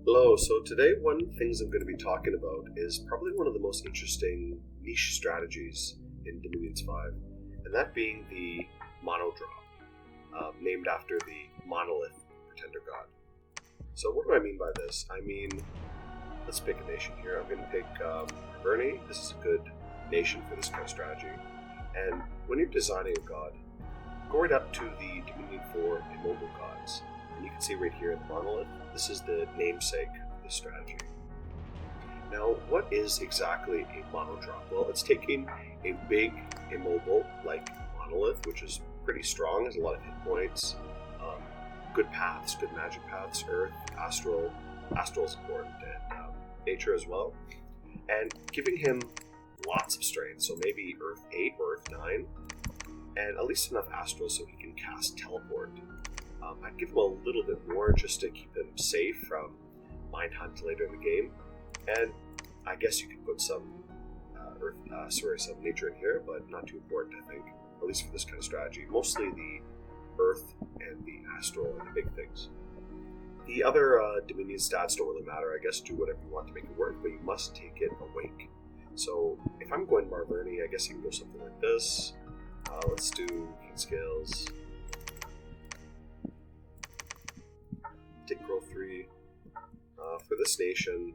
Hello, so today one of the things I'm going to be talking about is probably one of the most interesting niche strategies in Dominions 5, and that being the Monodrop, named after the monolith pretender god. So what do I mean by this? I mean, let's pick a nation here. I'm going to pick Bernie. This is a good nation for this kind of strategy. And when you're designing a god, go right up to the Dominion 4 immobile gods. And you can see right here the monolith. This is the namesake of this strategy. Now, what is exactly a monodrop? Well, it's taking a big immobile like monolith, which is pretty strong, has a lot of hit points, good paths, good magic paths, earth, astral is important, and nature as well, and giving him lots of strength, so maybe earth 8 or earth 9, and at least enough astral so he can cast teleport. I'd give him a little bit more just to keep him safe from Mind Hunt later in the game, and I guess you could put some some nature in here, but not too important, I think, at least for this kind of strategy. Mostly the earth and the astral are the big things. The other Dominion stats don't really matter. I guess do whatever you want to make it work, but you must take it awake. So if I'm going Marverni, I guess you can go something like this. Let's do King Scales. Take Growth 3. For this nation,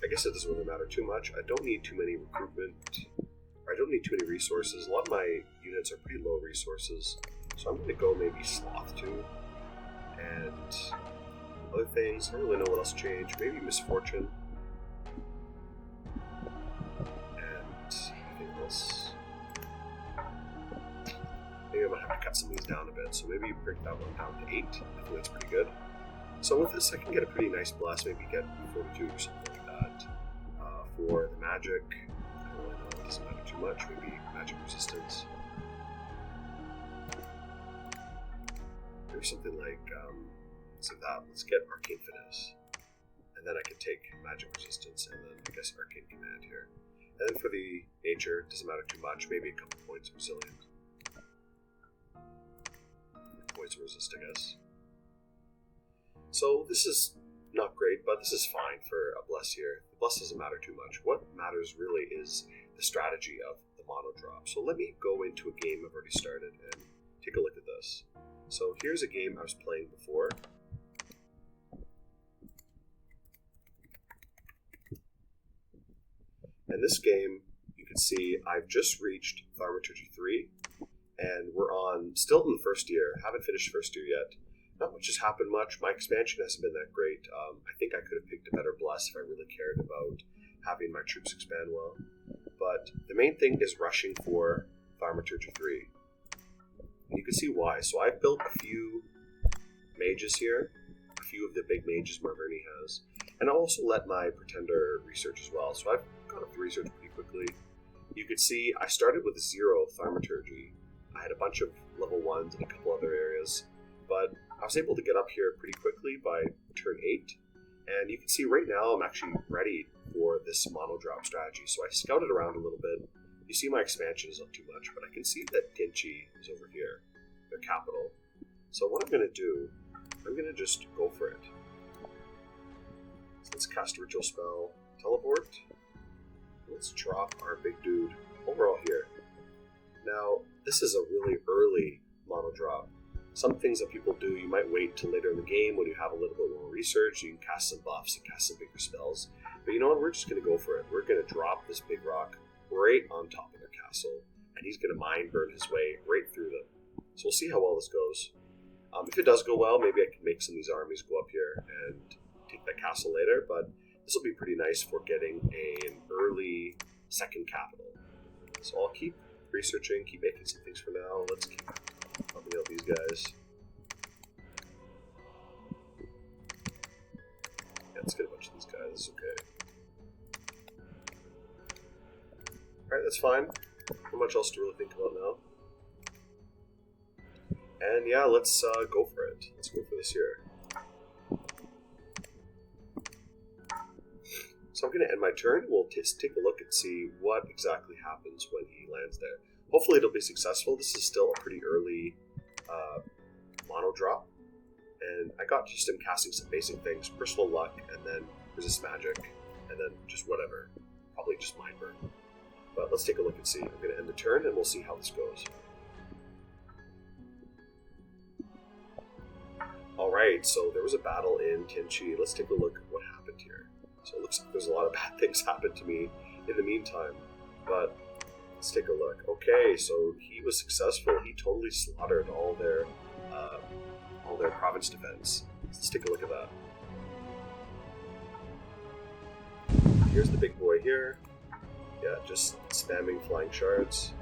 I guess it doesn't really matter too much. I don't need too many recruitment. I don't need too many resources. A lot of my units are pretty low resources. So I'm going to go maybe Sloth 2. And other things, I don't really know what else changed. Maybe Misfortune. And anything else. Maybe I might have to cut some of these down a bit. So maybe break that one down to 8. I think that's pretty good. So with this, I can get a pretty nice blast. Maybe get 42 or something like that. For the magic, I don't really know. It doesn't matter too much. Maybe magic resistance. Maybe something like, let's get Arcane Finesse. And then I can take Magic Resistance and then I guess Arcane Command here. And then for the nature, it doesn't matter too much, maybe a couple points of Resilient. Points of Resist, I guess. So this is not great, but this is fine for a Bless here. The Bless doesn't matter too much. What matters really is the strategy of the Monodrop. So let me go into a game I've already started and take a look at this. So here's a game I was playing before. And this game, you can see I've just reached Thaumaturgy 3, and we're still in the first year. Haven't finished first year yet. Not much has happened much. My expansion hasn't been that great. I think I could have picked a better Bless if I really cared about having my troops expand well. But the main thing is rushing for Thaumaturgy 3. And you can see why. So I've built a few mages here, a few of the big mages Marverni has, and I'll also let my pretender research as well. So I've got up the research pretty quickly. You can see I started with 0 Thaumaturgy. I had a bunch of level 1s in a couple other areas, but I was able to get up here pretty quickly by turn 8. And you can see right now I'm actually ready for this monodrop strategy. So I scouted around a little bit. You see my expansion is not too much, but I can see that Dinchi is over here, their capital. So what I'm going to do, I'm going to just go for it. So let's cast a ritual spell, teleport. Let's drop our big dude overall here. Now, this is a really early monodrop. Some things that people do, you might wait till later in the game when you have a little bit more research. You can cast some buffs and cast some bigger spells. But you know what? We're just going to go for it. We're going to drop this big rock right on top of their castle, and he's going to mind burn his way right through them. So we'll see how well this goes. If it does go well, maybe I can make some of these armies go up here and take that castle later, but this will be pretty nice for getting an early second capital. So I'll keep researching, keep making some things for now. Let's keep helping out these guys. Yeah, let's get a bunch of these guys. It's okay. Alright, that's fine. Not much else to really think about now. And yeah, let's go for it. Let's go for this here. So I'm going to end my turn. We'll just take a look and see what exactly happens when he lands there. Hopefully it'll be successful. This is still a pretty early monodrop. and I got just him casting some basic things, personal luck, and then resist magic, and then just whatever. Probably just mind burn. But let's take a look and see. I'm going to end the turn, and we'll see how this goes. Alright, so there was a battle in Tenchi. Let's take a look at what happened here. So it looks like there's a lot of bad things happened to me in the meantime. But let's take a look. Okay, so he was successful. He totally slaughtered all their province defense. Let's take a look at that. Here's the big boy here. Yeah, just spamming flying shards.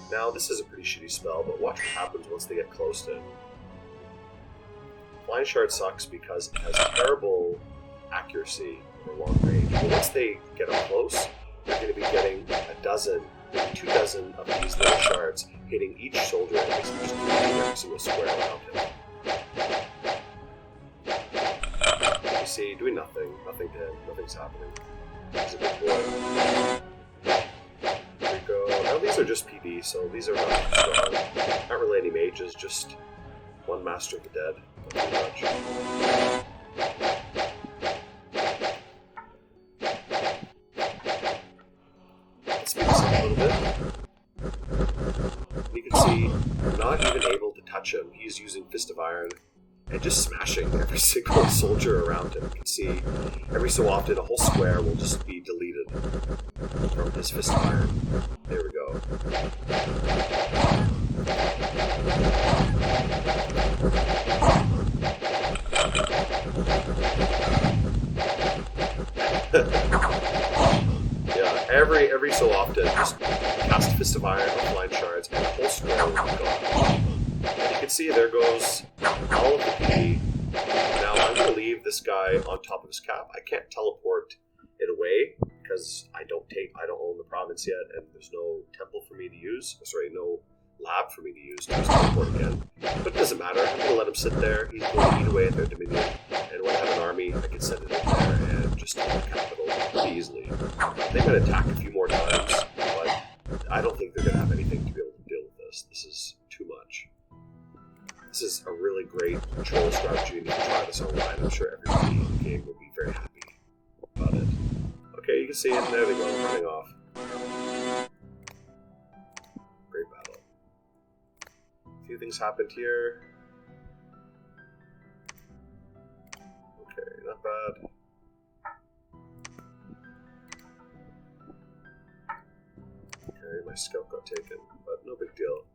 Now, this is a pretty shitty spell, but watch what happens once they get close to it. Flying Shard sucks because it has terrible accuracy over long range. But once they get up close, they're going to be getting a dozen, maybe 2 dozen of these little shards hitting each soldier and basically just creating every single square around him. You see, doing nothing. Nothing to him. Nothing's happening. He's a big boy. Now these are just PB, so these are not strong. Not really any mages, just one Master of the Dead. Not too much. Let's speed this up a little bit. You can see I'm not even able to touch him. He's using Fist of Iron and just smashing every single soldier around him. You can see every so often a whole square will just be deleted from his Fist of Iron. There we go. Yeah, every so often just cast Fist of Iron on Blind Shards and the whole square will be gone. And you can see there goes all of the PB. Now I'm going to leave this guy on top of his cap. I can't teleport it away because I don't own the province yet, and there's no temple for me to use. Sorry, no lab for me to use to teleport again. But it doesn't matter. I'm going to let him sit there. He's going to eat away at their dominion, and when I have an army, I can send it in there and just take the capital pretty easily. They might attack a few more times, but I don't think they're going to have anything to be able to deal with this. This is too much. This is a really great control strategy, and you can try this online. I'm sure everybody in the game will be very happy about it. Okay, you can see it. There they go, running off. Great battle. A few things happened here. Okay, not bad. Okay, my scout got taken, but no big deal.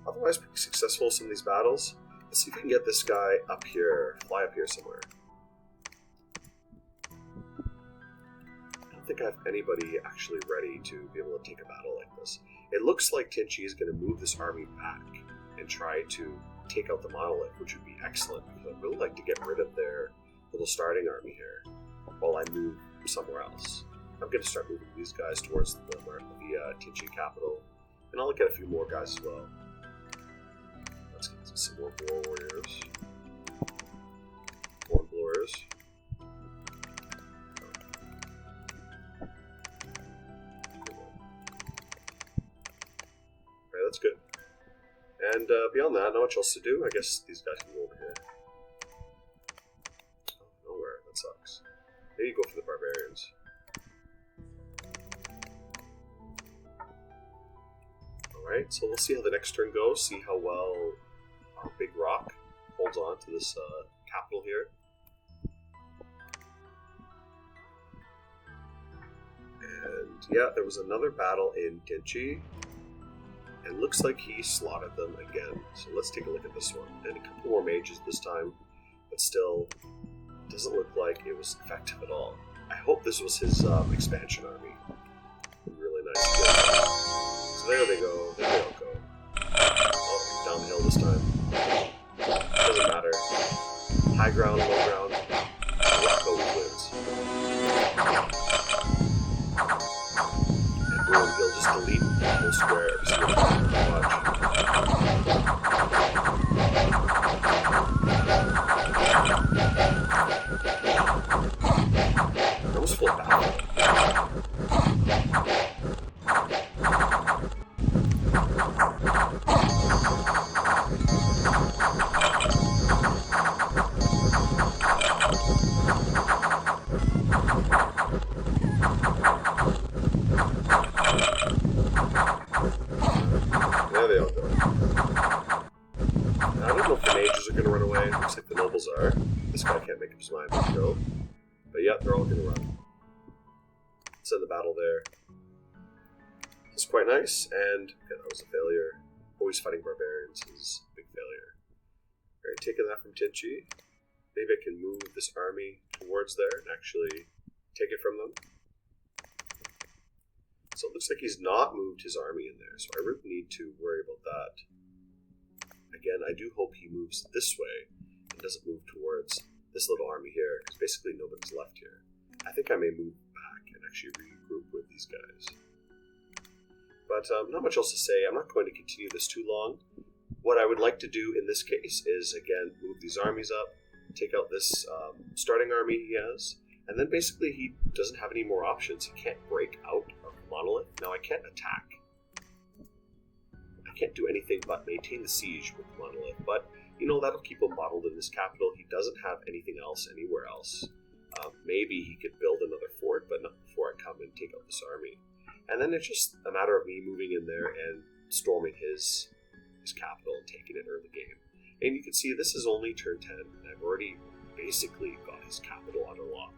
Otherwise, pretty successful some of these battles. Let's see if we can get this guy up here, fly up here somewhere. I don't think I have anybody actually ready to be able to take a battle like this. It looks like Tenchi is going to move this army back and try to take out the monolith, which would be excellent because I'd really like to get rid of their little starting army here while I move somewhere else. I'm going to start moving these guys towards the Tenchi capital, and I'll get a few more guys as well. Let's get some more war warriors. Horn blowers. Alright, that's good. And beyond that, not much else to do. I guess these guys can go over here. Oh, nowhere. That sucks. Maybe go for the barbarians. Alright, so we'll see how the next turn goes, see how well our big rock holds on to this capital here. And yeah, there was another battle in Tenchi, and looks like he slaughtered them again. So let's take a look at this one. And a couple more mages this time, but still doesn't look like it was effective at all. I hope this was his expansion army. Really nice kill. So there they go. There they all go. Oh, downhill this time. Doesn't matter. High ground, low ground. Rock always wins. And boom, he'll just delete the whole square every single time. Watch. Almost full battle. soldiers are going to run away. Looks like the nobles are. This guy can't make up his mind to go. But yeah, they're all going to run. Let's end the battle there. It's quite nice, and yeah, that was a failure. Always fighting barbarians is a big failure. Alright, taking that from Tinchi. Maybe I can move this army towards there and actually take it from them. So it looks like he's not moved his army in there, so I really need to worry about that. Again, I do hope he moves this way and doesn't move towards this little army here, because basically nobody's left here. I think I may move back and actually regroup with these guys. But not much else to say. I'm not going to continue this too long. What I would like to do in this case is, again, move these armies up, take out this starting army he has, and then basically he doesn't have any more options. He can't break out of the monolith. Now I can't attack. I can't do anything but maintain the siege with the monolith, but you know, that'll keep him bottled in this capital. He doesn't have anything else anywhere else. Maybe he could build another fort, but not before I come and take out this army. And then it's just a matter of me moving in there and storming his capital and taking it early game. And you can see this is only turn 10, and I've already basically got his capital under lock.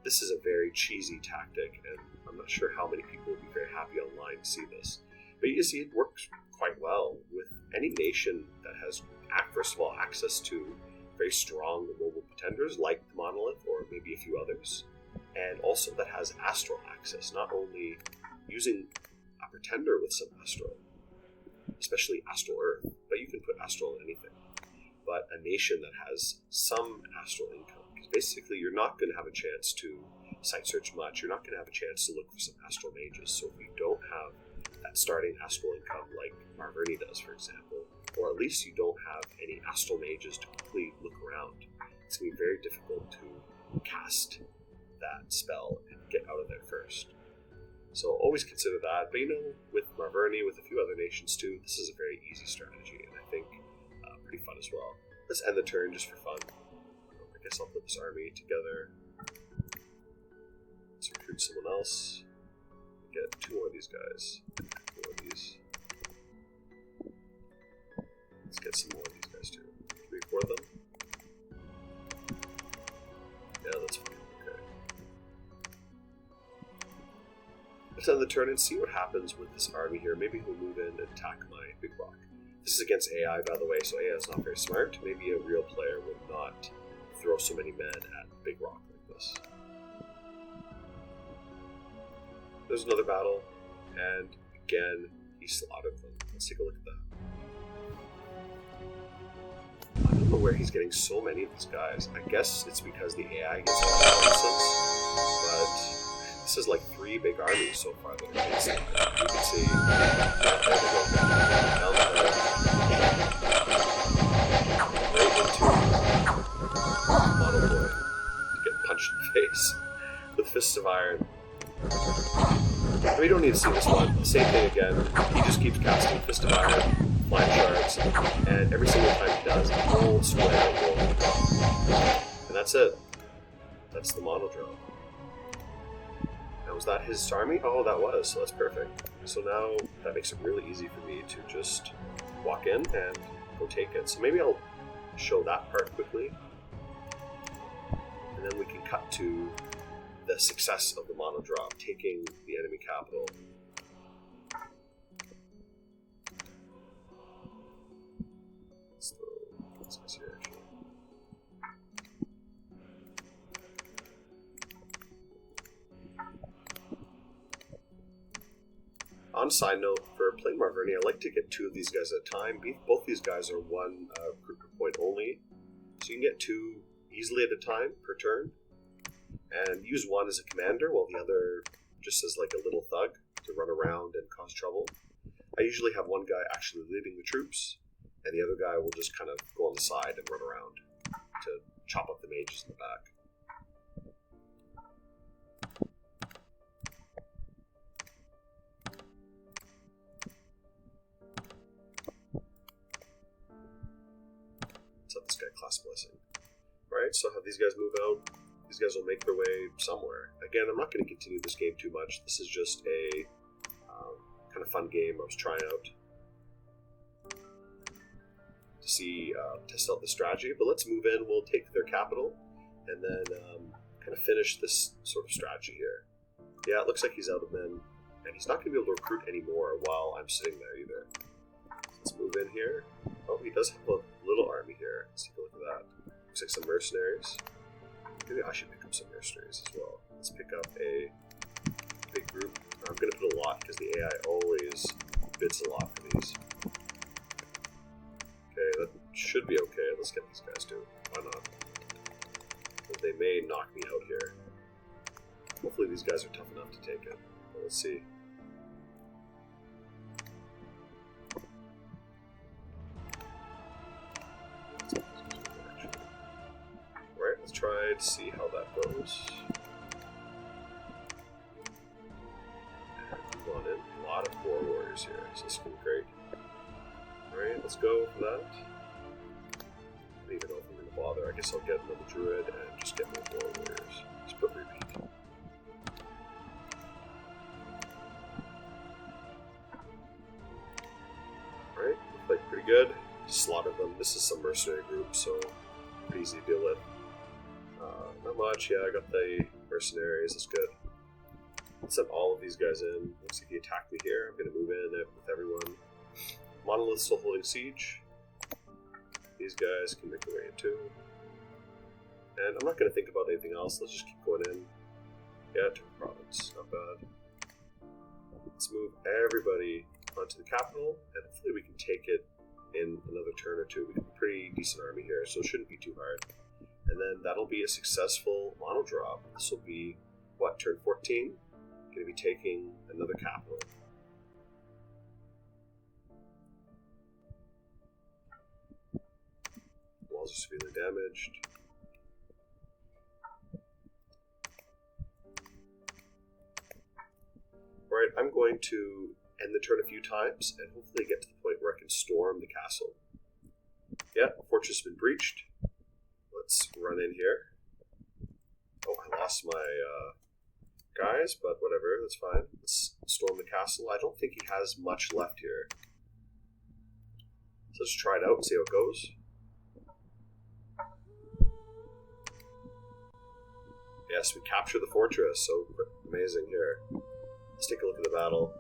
This is a very cheesy tactic, and I'm not sure how many people will be very happy online to see this. But you can see it works quite well with any nation that has, first of all, access to very strong mobile pretenders like the Monolith or maybe a few others, and also that has astral access, not only using a pretender with some astral, especially astral earth, but you can put astral in anything, but a nation that has some astral income. Because basically you're not going to have a chance to site search much, you're not going to have a chance to look for some astral mages, so if you don't have that starting astral income like Marverni does, for example, or at least you don't have any astral mages to quickly look around, it's going to be very difficult to cast that spell and get out of there first. So always consider that, but you know, with Marverni, with a few other nations too, this is a very easy strategy, and I think pretty fun as well. Let's end the turn just for fun. I guess I'll put this army together. Let's recruit someone else. Get 2 more of these guys. 4 of these. Let's get some more of these guys too. 3, 4 of them. Yeah, that's fine. Okay. Let's end the turn and see what happens with this army here. Maybe he'll move in and attack my big rock. This is against AI, by the way, so AI is not very smart. Maybe a real player would not throw so many men at big rock like this. There's another battle, and again, he slaughtered them. Let's take a look at that. I don't know where he's getting so many of these guys. I guess it's because the AI gets all the nonsense, but this is like 3 big armies so far that are getting slaughtered. You can see, there they go, down the hill, right into Model Boy to get punched in the face with fists of iron. We don't need to see this one. Same thing again. He just keeps casting Fist of Iron, Flying Shards, and every single time he does, the whole square will go on top. And that's it. That's the Monodrop. Now, was that his army? Oh, that was, so that's perfect. So now, that makes it really easy for me to just walk in and go take it. So maybe I'll show that part quickly. And then we can cut to the success of the Monodrop, taking the enemy capital. Let's throw this guy here, actually. On a side note, for playing Marverni, I like to get 2 of these guys at a time. Both these guys are 1 recruitment point only, so you can get 2 easily at a time per turn. And use one as a commander while the other just as like a little thug to run around and cause trouble. I usually have one guy actually leading the troops, and the other guy will just kind of go on the side and run around to chop up the mages in the back. Let's have this guy class blessing. Alright, so have these guys move out. These guys will make their way somewhere. Again, I'm not going to continue this game too much. This is just a kind of fun game I was trying out to see, test out the strategy. But let's move in. We'll take their capital, and then kind of finish this sort of strategy here. Yeah, it looks like he's out of men, and he's not going to be able to recruit anymore while I'm sitting there either. Let's move in here. Oh, he does have a little army here. Let's take a look at that. Looks like some mercenaries. Maybe I should pick up some mercenaries as well. Let's pick up a big group. I'm going to put a lot because the AI always bids a lot for these. Okay, that should be okay. Let's get these guys too. Why not? But they may knock me out here. Hopefully these guys are tough enough to take it. But let's see. Alright, let's try to see how that goes. And move on in. A lot of war warriors here, so this is going to be great. Alright, let's go for that. I don't even know if I'm going to bother. I guess I'll get another druid and just get more war warriors. Let's put repeat. Alright, looks like pretty good. Slaughter them. This is some mercenary group, so pretty easy to deal with. Not much, yeah, I got the mercenaries, that's good. Let's send all of these guys in. Looks like he attacked me here. I'm going to move in with everyone. Monolith's still holding siege. These guys can make their way in too. And I'm not going to think about anything else, let's just keep going in. Yeah, Turk province, not bad. Let's move everybody onto the capital, and hopefully we can take it in another turn or two. We have a pretty decent army here, so it shouldn't be too hard. And then that'll be a successful monodrop. This will be, what, turn 14? Going to be taking another capital. Walls are severely damaged. Alright, I'm going to end the turn a few times and hopefully get to the point where I can storm the castle. Yeah, fortress has been breached. Let's run in here. Oh, I lost my guys, but whatever, that's fine. Let's storm the castle. I don't think he has much left here. So let's try it out and see how it goes. Yes, we captured the fortress, so amazing here. Let's take a look at the battle.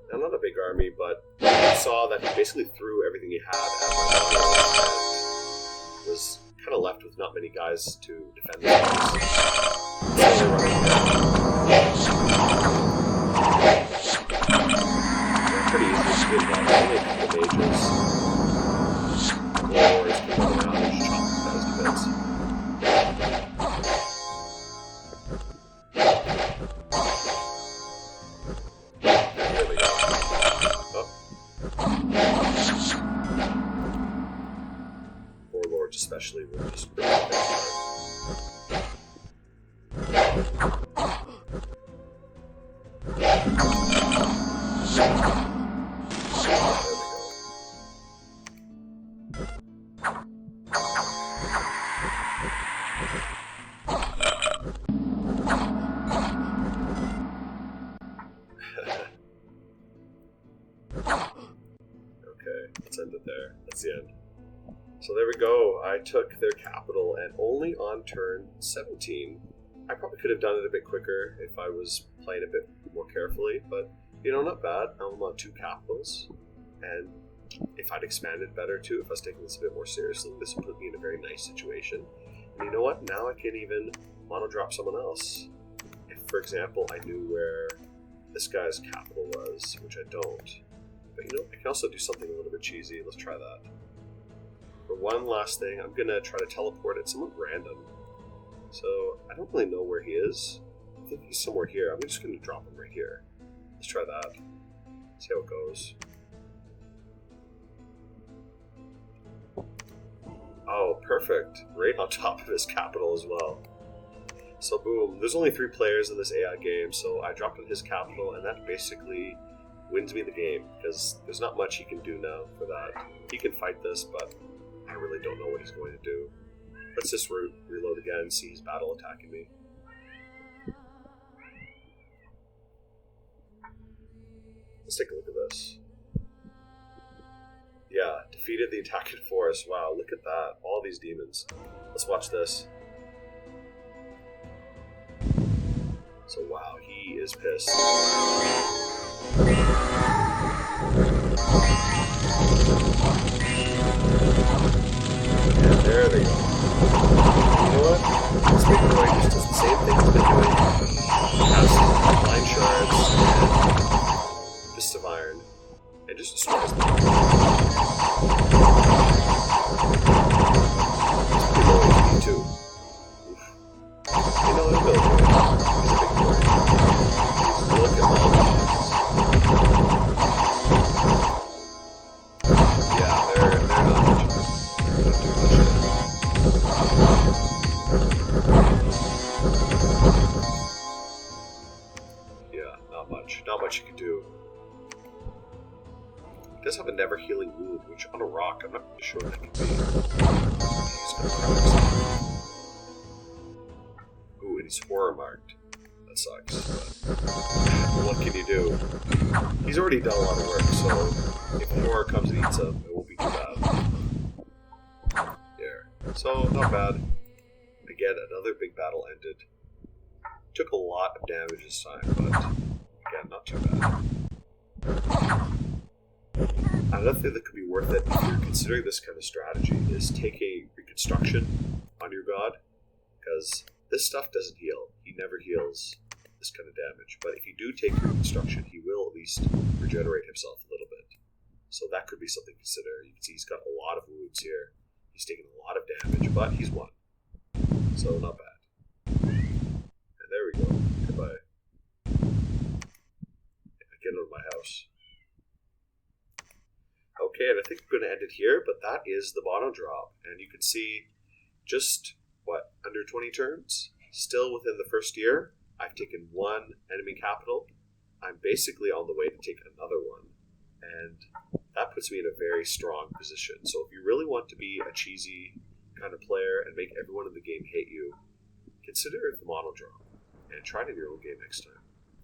Now, not a big army, but I saw that he basically threw everything he had at my army and was kind of left with not many guys to defend the place. Pretty easy to get that. Only a couple mages. Warriors can go around and chop these guys to bits. Especially will just bring it down. Okay, let's end it there. That's the end. So there we go, I took their capital, and only on turn 17. I probably could have done it a bit quicker if I was playing a bit more carefully, but, you know, not bad. I'm on 2 capitals, and if I'd expanded better too, if I was taking this a bit more seriously, this would put me in a very nice situation. And you know what, now I can even monodrop someone else. If, for example, I knew where this guy's capital was, which I don't. But you know, I can also do something a little bit cheesy. Let's try that. For one last thing, I'm going to try to teleport it somewhat random. So, I don't really know where he is. I think he's somewhere here. I'm just going to drop him right here. Let's try that. See how it goes. Oh, perfect. Right on top of his capital as well. So boom, there's only 3 players in this AI game, so I dropped in his capital, and that basically wins me the game, because there's not much he can do now for that. He can fight this, but I really don't know what he's going to do. Let's just reload again and see his battle attacking me. Let's take a look at this. Defeated the attacking force. Wow, look at that. All these demons. Let's watch this. So wow, he is pissed. And there they go. You know what? This big boy just does the same thing he's been doing. Casts Blind Shards and Fists of Iron. And just destroys them. He's pretty low HP too. Oof. You know, he's a big boy. Look at all the yeah, they're not much. They're not doing much. Yeah, not much. Not much you can do. He does have a never healing wound, which on a rock, I'm not really sure what that can be. He's gonna crack something. Ooh, and he's horror marked. That sucks. But what can you do? He's already done a lot of work, so if horror comes and eats him, it won't be too bad. There. So, not bad. Again, another big battle ended. Took a lot of damage this time, but again, not too bad. Another thing that could be worth it if you're considering this kind of strategy is take a reconstruction on your god, because this stuff doesn't heal. He never heals this kind of damage, but if you do take reconstruction, he will at least regenerate himself a little bit. So that could be something to consider. You can see he's got a lot of wounds here. He's taken a lot of damage, but he's won. So not bad. And there we go. Goodbye. Get out of my house. Okay, and I think I'm going to end it here, but that is the MONODROP. And you can see just, what, under 20 turns? Still within the first year. I've taken one enemy capital. I'm basically on the way to take another one. And that puts me in a very strong position. So if you really want to be a cheesy kind of player and make everyone in the game hate you, consider the MONODROP and try it in your own game next time.